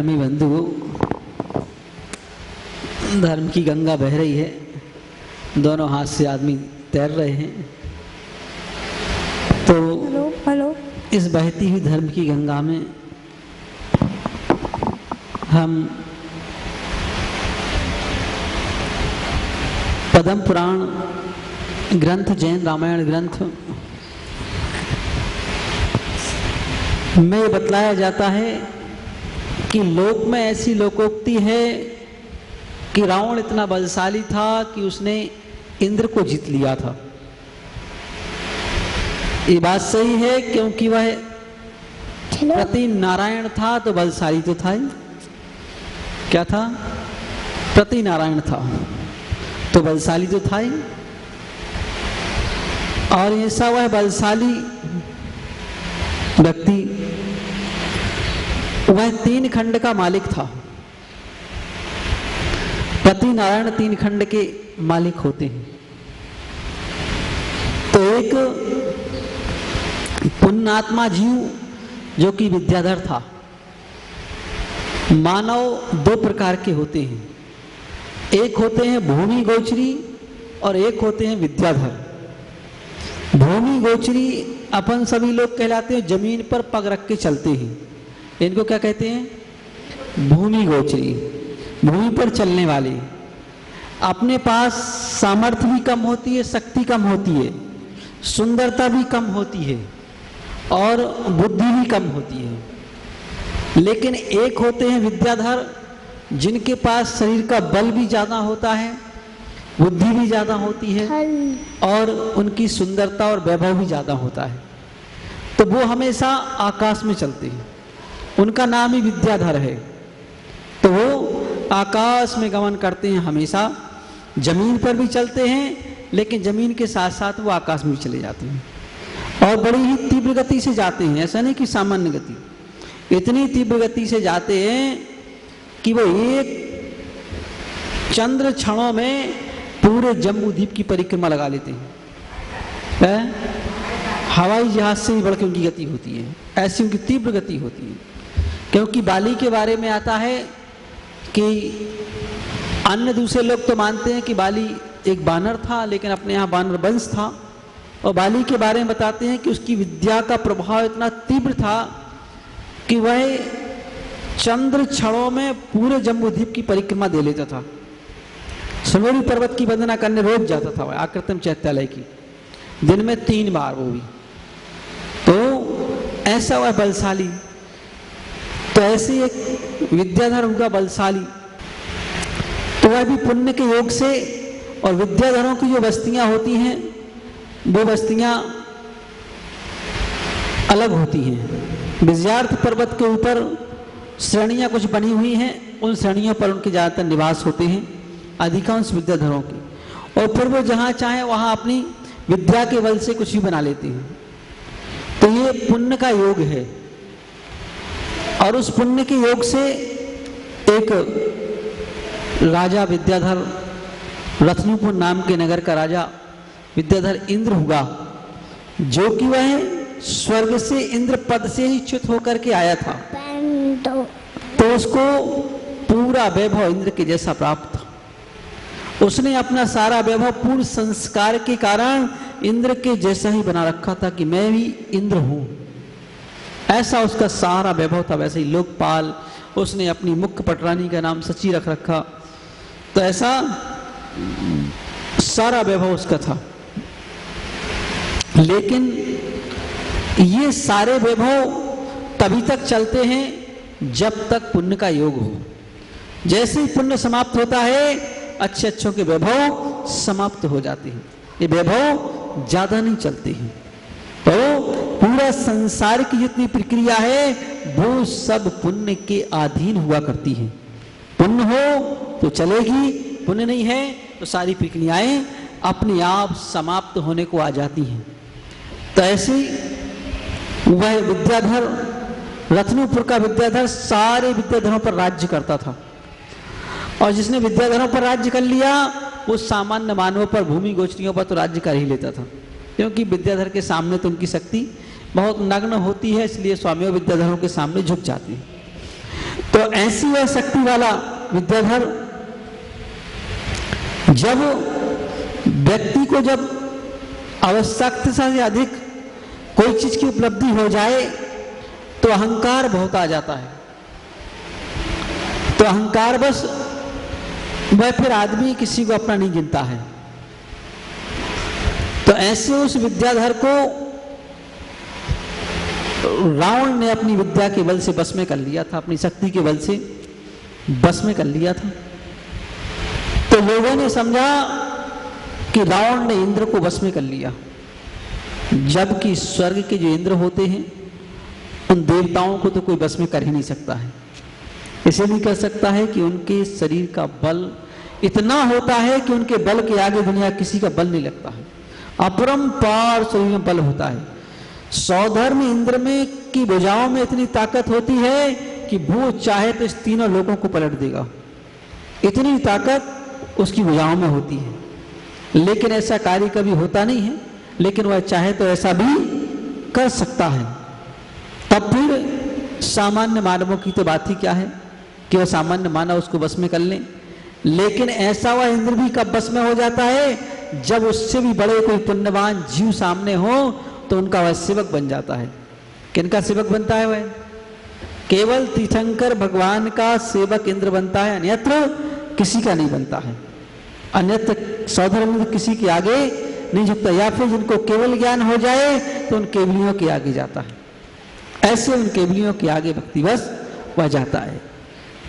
प्रेमी बंधु, धर्म की गंगा बह रही है, दोनों हाथ से आदमी तैर रहे हैं। तो हेलो इस बहती हुई धर्म की गंगा में हम पद्म पुराण ग्रंथ, जैन रामायण ग्रंथ में बतलाया जाता है कि लोक में ऐसी लोकोक्ति है कि रावण इतना बलशाली था कि उसने इंद्र को जीत लिया था। ये बात सही है, क्योंकि वह प्रति नारायण था तो बलशाली तो था ही। क्या था? प्रति नारायण था तो बलशाली तो था ही। और ऐसा वह बलशाली व्यक्ति वह 3 खंड का मालिक था। प्रति नारायण 3 खंड के मालिक होते हैं। तो एक पुण्यात्मा जीव जो कि विद्याधर था। मानव 2 प्रकार के होते हैं, एक होते हैं भूमि गोचरी और एक होते हैं विद्याधर। भूमि गोचरी अपन सभी लोग कहलाते हैं, जमीन पर पग रख के चलते हैं। इनको क्या कहते हैं? भूमि गोचरी, भूमि पर चलने वाले। अपने पास सामर्थ्य भी कम होती है, शक्ति कम होती है, सुंदरता भी कम होती है और बुद्धि भी कम होती है। लेकिन एक होते हैं विद्याधर, जिनके पास शरीर का बल भी ज़्यादा होता है, बुद्धि भी ज़्यादा होती है और उनकी सुंदरता और वैभव भी ज़्यादा होता है। तो वो हमेशा आकाश में चलते हैं, उनका नाम ही विद्याधर है। तो वो आकाश में गमन करते हैं, हमेशा जमीन पर भी चलते हैं, लेकिन जमीन के साथ साथ वो आकाश में भी चले जाते हैं और बड़ी ही तीव्र गति से जाते हैं। ऐसा नहीं कि सामान्य गति, इतनी तीव्र गति से जाते हैं कि वो एक चंद्र क्षणों में पूरे जम्बूद्वीप की परिक्रमा लगा लेते हैं। हवाई जहाज से भी बढ़ के उनकी गति होती है, ऐसी उनकी तीव्र गति होती है। क्योंकि बाली के बारे में आता है कि अन्य दूसरे लोग तो मानते हैं कि बाली एक बानर था, लेकिन अपने यहाँ बानर वंश था। और बाली के बारे में बताते हैं कि उसकी विद्या का प्रभाव इतना तीव्र था कि वह चंद्र क्षणों में पूरे जम्बूद्वीप की परिक्रमा दे लेता था। सुमेरु पर्वत की वंदना करने रोज जाता था वह, आकृतम चैत्यालय की, दिन में 3 बार वो भी। तो ऐसा वह बलशाली। तो ऐसे एक विद्याधर होगा बलशाली, तो वह भी पुण्य के योग से। और विद्याधरों की जो बस्तियां होती हैं वो बस्तियां अलग होती हैं। विजयार्थ पर्वत के ऊपर श्रेणियां कुछ बनी हुई हैं, उन श्रेणियों पर उनके ज़्यादातर निवास होते हैं, अधिकांश विद्याधरों के। और फिर वो जहाँ चाहे वहाँ अपनी विद्या के बल से कुछ भी बना लेते हैं। तो ये पुण्य का योग है। और उस पुण्य के योग से एक राजा विद्याधर, रत्नपुर नाम के नगर का राजा विद्याधर इंद्र हुआ, जो कि वह स्वर्ग से इंद्र पद से ही च्युत होकर के आया था। तो उसको पूरा वैभव इंद्र के जैसा प्राप्त था। उसने अपना सारा वैभव पूर्ण संस्कार के कारण इंद्र के जैसा ही बना रखा था कि मैं भी इंद्र हूं। ऐसा उसका सारा वैभव था। वैसे ही लोकपाल, उसने अपनी मुख्य पटरानी का नाम सची रख रखा। तो ऐसा सारा वैभव उसका था। लेकिन ये सारे वैभव तभी तक चलते हैं जब तक पुण्य का योग हो। जैसे ही पुण्य समाप्त होता है, अच्छे अच्छों के वैभव समाप्त हो जाते हैं। ये वैभव ज्यादा नहीं चलते हैं। तो पूरा संसार की जितनी प्रक्रिया है वो सब पुण्य के अधीन हुआ करती है। पुण्य हो तो चलेगी, पुण्य नहीं है तो सारी प्रक्रियाएं अपने आप समाप्त होने को आ जाती हैं। तो ऐसे वह विद्याधर, रत्नपुर का विद्याधर सारे विद्याधरों पर राज्य करता था। और जिसने विद्याधरों पर राज्य कर लिया वो सामान्य मानवों पर, भूमि गोचरियों पर तो राज्य कर ही लेता था। क्योंकि विद्याधर के सामने तो उनकी शक्ति बहुत नग्न होती है, इसलिए स्वामियों विद्याधरों के सामने झुक जाती है। तो ऐसी वह शक्ति वाला विद्याधर जब व्यक्ति को जब आवश्यकता से अधिक कोई चीज की उपलब्धि हो जाए तो अहंकार बहुत आ जाता है। तो अहंकार बस वह फिर आदमी किसी को अपना नहीं गिनता है। तो ऐसे उस विद्याधर को रावण ने अपनी विद्या के बल से बस में कर लिया था, अपनी शक्ति के बल से बस में कर लिया था। तो लोगों ने समझा कि रावण ने इंद्र को बस में कर लिया, जबकि स्वर्ग के जो इंद्र होते हैं उन देवताओं को तो कोई बस में कर ही नहीं सकता है। इसे नहीं कर सकता है कि उनके शरीर का बल इतना होता है कि उनके बल के आगे दुनिया किसी का बल नहीं लगता है। अपरंपार शरीर में बल होता है। सौधर्म इंद्र में की भुजाओं में इतनी ताकत होती है कि वो चाहे तो इस तीनों लोगों को पलट देगा, इतनी ताकत उसकी भुजाओं में होती है। लेकिन ऐसा कार्य कभी होता नहीं है, लेकिन वह चाहे तो ऐसा भी कर सकता है। तब फिर सामान्य मानवों की तो बात ही क्या है कि वह सामान्य मानव उसको बस में कर लें। लेकिन ऐसा वह इंद्र भी कब बस में हो जाता है, जब उससे भी बड़े कोई पुण्यवान जीव सामने हो तो उनका वह सेवक बन जाता है। किनका सेवक बनता है? वह केवल तीर्थंकर भगवान का सेवक इंद्र बनता है, अन्यत्र किसी का नहीं बनता है। अन्यत्र सौधर्म किसी के आगे नहीं झुकता, या फिर जिनको केवल ज्ञान हो जाए तो उन केवलियों के आगे जाता है। ऐसे उन केवलियों के आगे भक्तिवश वह जाता है।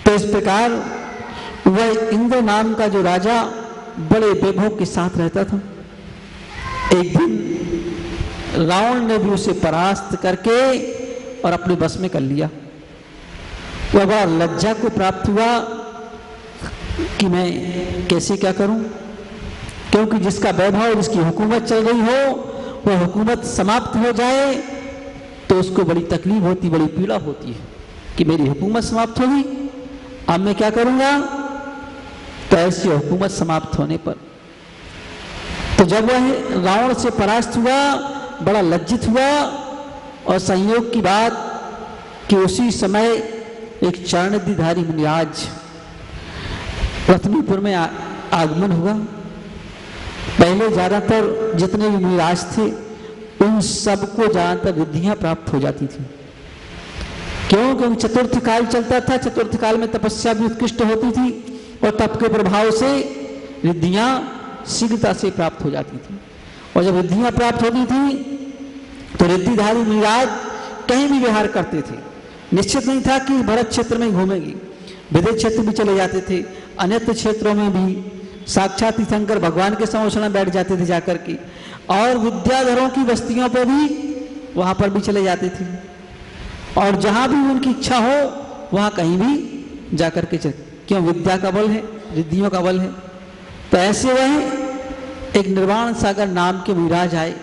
तो इस प्रकार वह इंद्र नाम का जो राजा बड़े वैभव के साथ रहता था, एक दिन रावण ने भी उसे परास्त करके और अपने बस में कर लिया। वह बड़ा लज्जा को प्राप्त हुआ कि मैं कैसे क्या करूं, क्योंकि जिसका वैभव, जिसकी हुकूमत चल रही हो, वह हुकूमत समाप्त हो जाए तो उसको बड़ी तकलीफ होती, बड़ी पीड़ा होती है कि मेरी हुकूमत समाप्त होगी, अब मैं क्या करूंगा। तो ऐसी हुकूमत समाप्त होने पर तो जब वह रावण से परास्त हुआ, बड़ा लज्जित हुआ। और संयोग की बात कि उसी समय एक चरणनिधिधारी मुनिराज रत्नीपुर में आगमन हुआ। पहले ज्यादातर जितने भी मुनिराज थे उन सबको ज्यादातर रिद्धियां प्राप्त हो जाती थी। क्यों? क्योंकि चतुर्थ काल चलता था। चतुर्थ काल में तपस्या भी उत्कृष्ट होती थी और तप के प्रभाव से रिद्धियां शीघ्रता से प्राप्त हो जाती थी। और जब रिद्धियां प्राप्त होती थी तो रिद्धिधारी मुनिराज कहीं भी विहार करते थे। निश्चित नहीं था कि भरत क्षेत्र में घूमेंगी, विदेश क्षेत्र भी चले जाते थे, अन्यत्र क्षेत्रों में भी साक्षात तीर्थंकर भगवान के समोषण में बैठ जाते थे जाकर के, और विद्याधरों की बस्तियों पर भी वहां पर भी चले जाते थे। और जहां भी उनकी इच्छा हो वहां कहीं भी जाकर के चले, क्यों? विद्या का बल है, रिद्धियों का बल है। तो ऐसे वह एक निर्वाण सागर नाम के मुनिराज आए,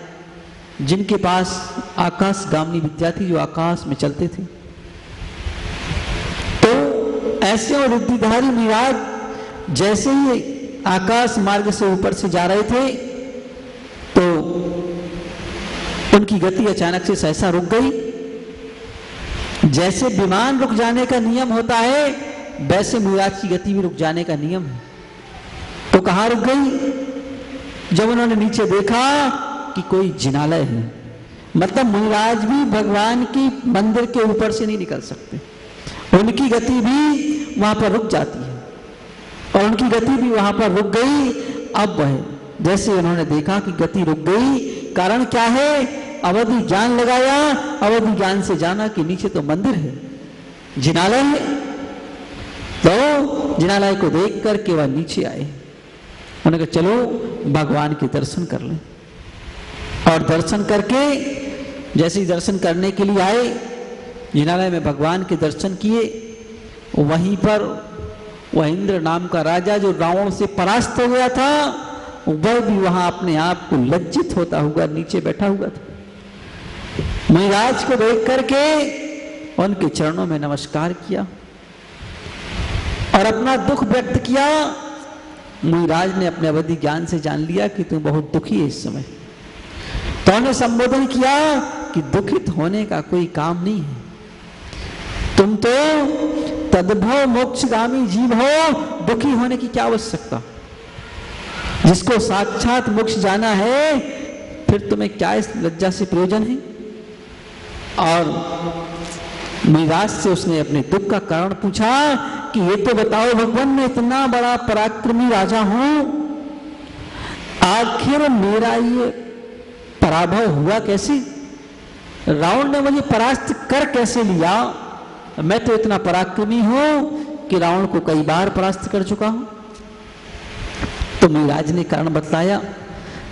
जिनके पास आकाश गामनी विद्या थी, जो आकाश में चलते थे। तो ऐसे और रिद्धिधारी मुनिराज जैसे ही आकाश मार्ग से ऊपर से जा रहे थे तो उनकी गति अचानक से सहसा रुक गई। जैसे विमान रुक जाने का नियम होता है, वैसे मुनिराज की गति भी रुक जाने का नियम है। तो कहां रुक गई? जब उन्होंने नीचे देखा कि कोई जिनालय है। मतलब मुनिराज भी भगवान की मंदिर के ऊपर से नहीं निकल सकते, उनकी गति भी वहां पर रुक जाती है। और उनकी गति भी वहां पर रुक गई। अब वह जैसे उन्होंने देखा कि गति रुक गई, कारण क्या है? अवधि ज्ञान लगाया, अवधि ज्ञान से जाना कि नीचे तो मंदिर है, जिनालय है। तो जिनालय को देख करके वह नीचे आए। उन्होंने कहा चलो भगवान के दर्शन कर लें। और दर्शन करके जैसे ही दर्शन करने के लिए आए, जिनालय में भगवान के दर्शन किए। वहीं पर वह इंद्र नाम का राजा जो रावण से परास्त हो गया था, वह भी वहां अपने आप को लज्जित होता हुआ नीचे बैठा हुआ था। मुनिराज को देख करके उनके चरणों में नमस्कार किया और अपना दुख व्यक्त किया। मुनिराज ने अपने अवधि ज्ञान से जान लिया कि तुम बहुत दुखी है इस समय। तो उन्होंने संबोधन किया कि दुखित होने का कोई काम नहीं है, तुम तो तद्भव मोक्षगामी जीव हो, दुखी होने की क्या आवश्यकता। जिसको साक्षात मोक्ष जाना है, फिर तुम्हें क्या इस लज्जा से प्रयोजन है। और मिराज से उसने अपने दुख का कारण पूछा कि ये तो बताओ भगवान, मैं इतना बड़ा पराक्रमी राजा हूं, आखिर मेरा ये पराभव हुआ कैसे, रावण ने मुझे परास्त कर कैसे लिया। मैं तो इतना पराक्रमी हूं कि रावण को कई बार परास्त कर चुका हूं। तो मिराज ने कारण बतलाया।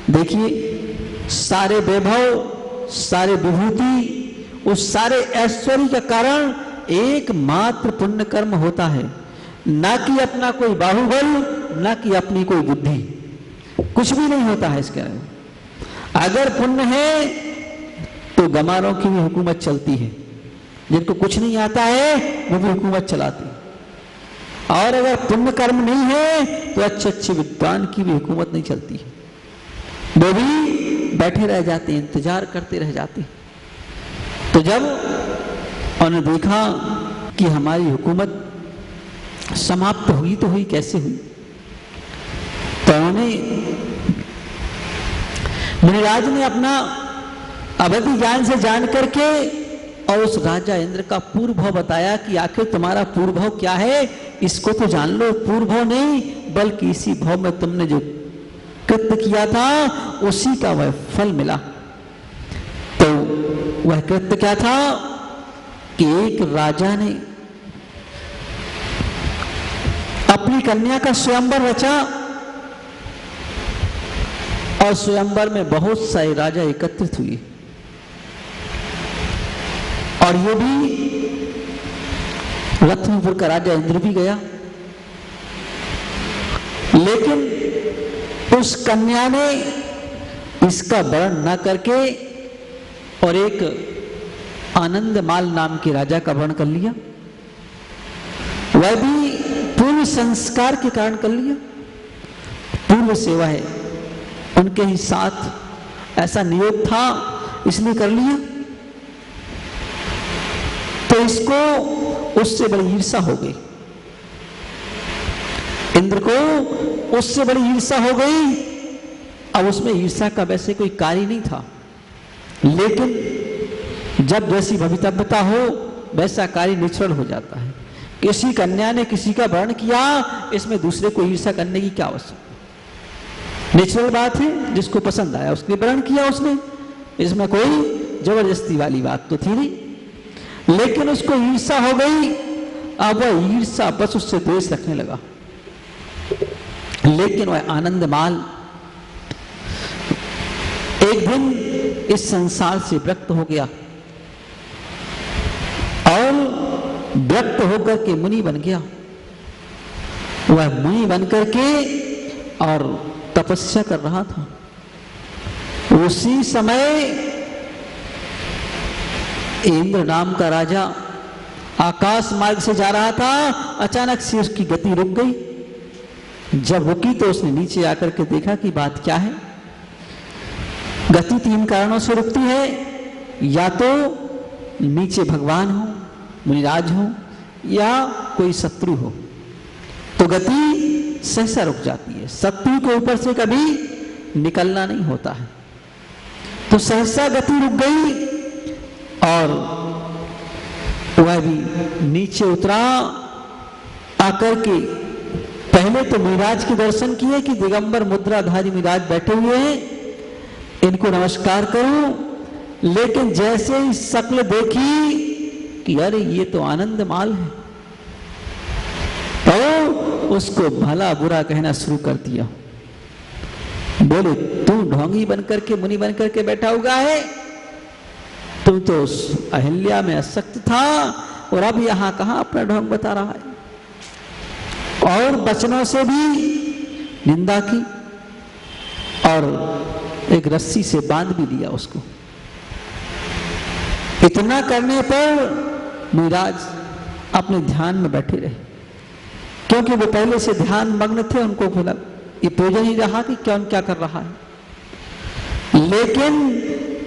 देखिए, सारे वैभव, सारे विभूति, उस सारे ऐश्वर्य का कारण एकमात्र पुण्य कर्म होता है, ना कि अपना कोई बाहुबल, ना कि अपनी कोई बुद्धि, कुछ भी नहीं होता है इसके अंदर। अगर पुण्य है तो गमारों की भी हुकूमत चलती है, जिनको कुछ नहीं आता है वो भी हुकूमत चलाती है। और अगर पुण्य कर्म नहीं है तो अच्छे अच्छे विद्वान की भी हुकूमत नहीं चलती है, वो भी बैठे रह जाते हैं, इंतजार करते रह जाते हैं। तो जब उन्होंने देखा कि हमारी हुकूमत समाप्त हुई तो हुई कैसे हुई, तो उन्होंने, मुनिराज ने अपना अवधि ज्ञान से जान करके और उस राजा इंद्र का पूर्व भाव बताया कि आखिर तुम्हारा पूर्व भाव क्या है, इसको तो जान लो। पूर्व भाव नहीं, बल्कि इसी भाव में तुमने जो कृत्य किया था उसी का वह फल मिला। तो वह कृत्य क्या था कि एक राजा ने अपनी कन्या का स्वयंवर रचा और स्वयंवर में बहुत सारे राजा एकत्रित हुए, और ये भी रत्नपुर का राजा इंद्र भी गया। लेकिन उस कन्या ने इसका वर्ण न करके और एक आनंदमाल नाम के राजा का वर्ण कर लिया। वह भी पूर्व संस्कार के कारण कर लिया, पूर्व सेवा है उनके ही साथ ऐसा नियोग था इसलिए कर लिया। तो इसको उससे बड़ी ईर्ष्या हो गई, इंद्र को उससे बड़ी ईर्ष्या हो गई। अब उसमें ईर्ष्या का वैसे कोई कार्य नहीं था, लेकिन जब जैसी भवितव्यता हो वैसा कार्य निष्फल हो जाता है। किसी कन्या ने किसी का वर्ण किया, इसमें दूसरे को ईर्ष्या करने की क्या आवश्यकता। नेचुरल बात है, जिसको पसंद आया उसने वर्ण किया उसने, इसमें कोई जबरदस्ती वाली बात तो थी नहीं। लेकिन उसको ईर्ष्या हो गई, अब वह ईर्ष्या बस उससे द्वेष रखने लगा। लेकिन वह आनंदमाल एक दिन इस संसार से विरक्त हो गया और विरक्त होकर के मुनि बन गया। वह मुनि बन करके और तपस्या कर रहा था। उसी समय इंद्र नाम का राजा आकाश मार्ग से जा रहा था, अचानक से उसकी गति रुक गई। जब रुकी तो उसने नीचे आकर के देखा कि बात क्या है। गति तीन कारणों से रुकती है, या तो नीचे भगवान हो, मुनिराज हो, या कोई शत्रु हो, तो गति सहसा रुक जाती है। शत्रु के ऊपर से कभी निकलना नहीं होता है। तो सहसा गति रुक गई और वह भी नीचे उतरा। आकर के पहले तो मिराज के दर्शन किए कि दिगंबर मुद्राधारी मिराज बैठे हुए हैं, इनको नमस्कार करूं। लेकिन जैसे ही शक्ल देखी कि अरे ये तो आनंदमाल है, तो उसको भला बुरा कहना शुरू कर दिया। बोले, तू ढोंगी बनकर के, मुनि बनकर के बैठा हुआ है, तुम तो उस अहिल्या में असक्त था और अब यहां कहां अपना ढोंग बता रहा है। और वचनों से भी निंदा की और एक रस्सी से बांध भी दिया उसको। इतना करने पर मिराज अपने ध्यान में बैठे रहे, क्योंकि वो पहले से ध्यान मग्न थे। उनको बोला ये प्रयोजन ही रहा कि कौन क्या कर रहा है। लेकिन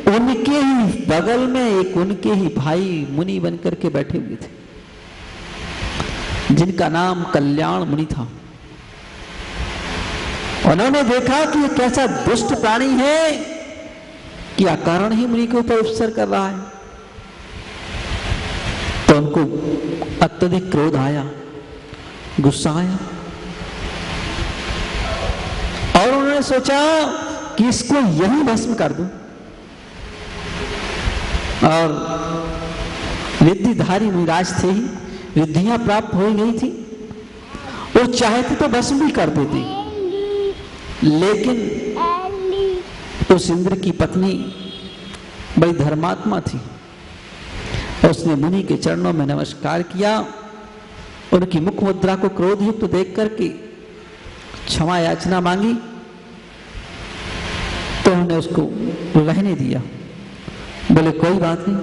उनके ही बगल में एक उनके ही भाई मुनि बनकर के बैठे हुए थे। जिनका नाम कल्याण मुनि था। उन्होंने देखा कि ये कैसा दुष्ट प्राणी है कि अकारण ही मुनि के ऊपर उपसर्ग कर रहा है। तो उनको अत्यधिक क्रोध आया, गुस्सा आया, और उन्होंने सोचा कि इसको यही भस्म कर दूं। और रिद्धिधारी मुनिराज थे ही, रिद्धियां प्राप्त हो गई थी, वो चाहते तो भस्म भी कर देते, लेकिन उस इंद्र की पत्नी बड़ी धर्मात्मा थी। उसने मुनि के चरणों में नमस्कार किया, उनकी मुख मुद्रा को क्रोधयुक्त देख करके क्षमा याचना मांगी, तो उन्होंने उसको रहने दिया। बोले कोई बात नहीं।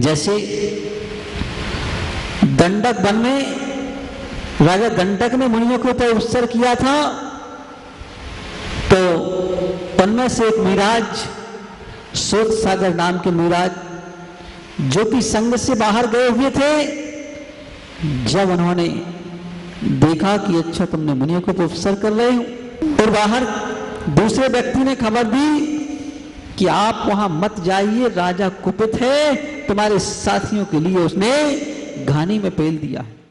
जैसे दंडक वन में राजा दंडक ने मुनियों के ऊपर उत्सर्ग किया था, तो उनमें से एक मिराज, शोक सागर नाम के मिराज, जो कि संग से बाहर गए हुए थे, जब उन्होंने देखा कि अच्छा तुमने मुनियों को उपसर्ग कर रहे हो, और बाहर दूसरे व्यक्ति ने खबर दी कि आप वहां मत जाइए, राजा कुपित है, तुम्हारे साथियों के लिए उसने घानी में पेल दिया है।